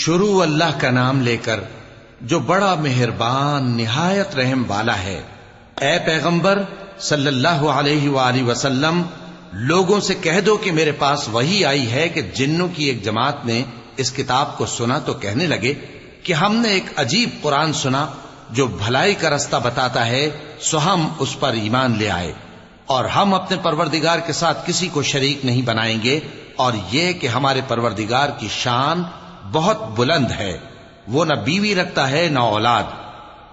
شروع اللہ کا نام لے کر جو بڑا مہربان نہایت رحم والا ہے۔ اے پیغمبر صلی اللہ علیہ وآلہ وسلم، لوگوں سے کہہ دو کہ میرے پاس وحی آئی ہے کہ جنوں کی ایک جماعت نے اس کتاب کو سنا تو کہنے لگے کہ ہم نے ایک عجیب قرآن سنا جو بھلائی کا رستہ بتاتا ہے، سو ہم اس پر ایمان لے آئے، اور ہم اپنے پروردگار کے ساتھ کسی کو شریک نہیں بنائیں گے، اور یہ کہ ہمارے پروردگار کی شان بہت بلند ہے، وہ نہ بیوی رکھتا ہے نہ اولاد،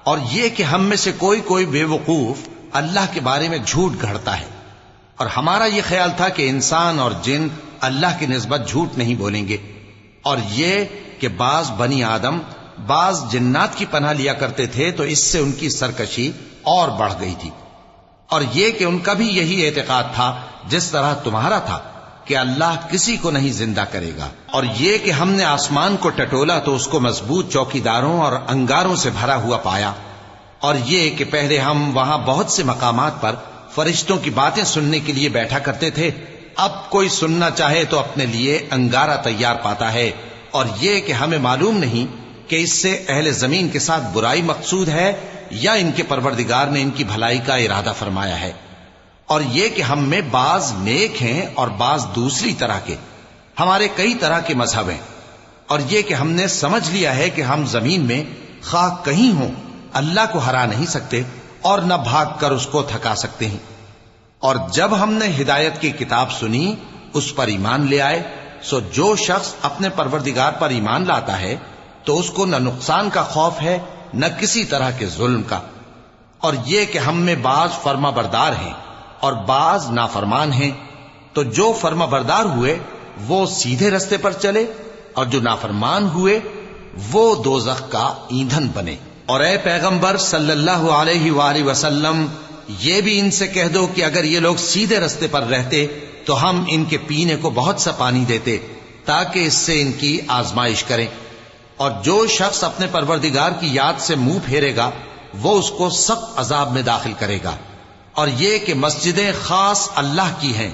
اور یہ کہ ہم میں سے کوئی بے وقوف اللہ کے بارے میں جھوٹ گھڑتا ہے، اور ہمارا یہ خیال تھا کہ انسان اور جن اللہ کی نسبت جھوٹ نہیں بولیں گے، اور یہ کہ بعض بنی آدم بعض جنات کی پناہ لیا کرتے تھے تو اس سے ان کی سرکشی اور بڑھ گئی تھی، اور یہ کہ ان کا بھی یہی اعتقاد تھا جس طرح تمہارا تھا کہ اللہ کسی کو نہیں زندہ کرے گا، اور یہ کہ ہم نے آسمان کو ٹٹولا تو اس کو مضبوط چوکیداروں اور انگاروں سے بھرا ہوا پایا، اور یہ کہ پہلے ہم وہاں بہت سے مقامات پر فرشتوں کی باتیں سننے کے لیے بیٹھا کرتے تھے، اب کوئی سننا چاہے تو اپنے لیے انگارہ تیار پاتا ہے، اور یہ کہ ہمیں معلوم نہیں کہ اس سے اہل زمین کے ساتھ برائی مقصود ہے یا ان کے پروردگار نے ان کی بھلائی کا ارادہ فرمایا ہے، اور یہ کہ ہم میں بعض نیک ہیں اور بعض دوسری طرح کے، ہمارے کئی طرح کے مذہب ہیں، اور یہ کہ ہم نے سمجھ لیا ہے کہ ہم زمین میں خواہ کہیں ہوں اللہ کو ہرا نہیں سکتے اور نہ بھاگ کر اس کو تھکا سکتے ہیں، اور جب ہم نے ہدایت کی کتاب سنی اس پر ایمان لے آئے، سو جو شخص اپنے پروردگار پر ایمان لاتا ہے تو اس کو نہ نقصان کا خوف ہے نہ کسی طرح کے ظلم کا، اور یہ کہ ہم میں بعض فرما بردار ہیں اور بعض نافرمان ہیں، تو جو فرما بردار ہوئے وہ سیدھے رستے پر چلے، اور جو نافرمان ہوئے وہ دوزخ کا ایندھن بنے۔ اور اے پیغمبر صلی اللہ علیہ وآلہ وسلم، یہ بھی ان سے کہہ دو کہ اگر یہ لوگ سیدھے رستے پر رہتے تو ہم ان کے پینے کو بہت سا پانی دیتے تاکہ اس سے ان کی آزمائش کریں، اور جو شخص اپنے پروردگار کی یاد سے منہ پھیرے گا وہ اس کو سخت عذاب میں داخل کرے گا، اور یہ کہ مسجدیں خاص اللہ کی ہیں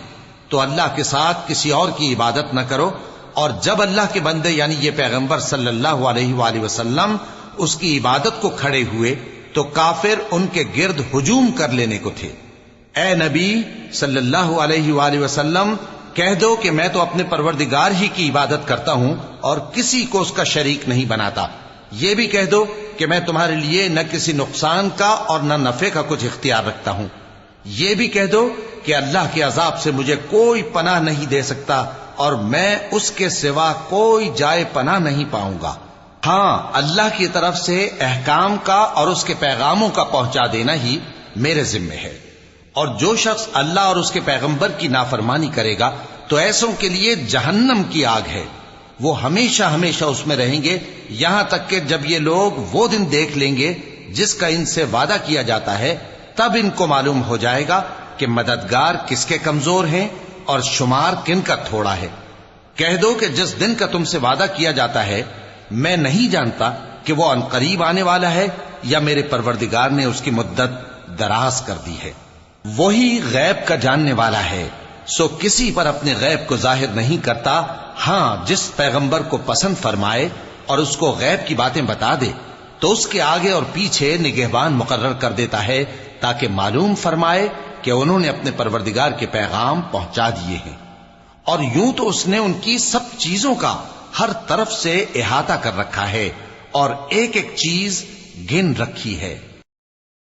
تو اللہ کے ساتھ کسی اور کی عبادت نہ کرو، اور جب اللہ کے بندے یعنی یہ پیغمبر صلی اللہ علیہ وآلہ وسلم اس کی عبادت کو کھڑے ہوئے تو کافر ان کے گرد ہجوم کر لینے کو تھے۔ اے نبی صلی اللہ علیہ وآلہ وسلم، کہہ دو کہ میں تو اپنے پروردگار ہی کی عبادت کرتا ہوں اور کسی کو اس کا شریک نہیں بناتا، یہ بھی کہہ دو کہ میں تمہارے لیے نہ کسی نقصان کا اور نہ نفع کا کچھ اختیار رکھتا ہوں، یہ بھی کہہ دو کہ اللہ کے عذاب سے مجھے کوئی پناہ نہیں دے سکتا اور میں اس کے سوا کوئی جائے پناہ نہیں پاؤں گا، ہاں اللہ کی طرف سے احکام کا اور اس کے پیغاموں کا پہنچا دینا ہی میرے ذمہ ہے، اور جو شخص اللہ اور اس کے پیغمبر کی نافرمانی کرے گا تو ایسوں کے لیے جہنم کی آگ ہے، وہ ہمیشہ ہمیشہ اس میں رہیں گے، یہاں تک کہ جب یہ لوگ وہ دن دیکھ لیں گے جس کا ان سے وعدہ کیا جاتا ہے، تب ان کو معلوم ہو جائے گا کہ مددگار کس کے کمزور ہیں اور شمار کن کا تھوڑا ہے۔ کہہ دو کہ جس دن کا تم سے وعدہ کیا جاتا ہے میں نہیں جانتا کہ وہ عنقریب آنے والا ہے یا میرے پروردگار نے اس کی مدت دراز کر دی ہے۔ وہی غیب کا جاننے والا ہے، سو کسی پر اپنے غیب کو ظاہر نہیں کرتا، ہاں جس پیغمبر کو پسند فرمائے اور اس کو غیب کی باتیں بتا دے تو اس کے آگے اور پیچھے نگہبان مقرر کر دیتا ہے تاکہ معلوم فرمائے کہ انہوں نے اپنے پروردگار کے پیغام پہنچا دیے ہیں، اور یوں تو اس نے ان کی سب چیزوں کا ہر طرف سے احاطہ کر رکھا ہے اور ایک ایک چیز گن رکھی ہے۔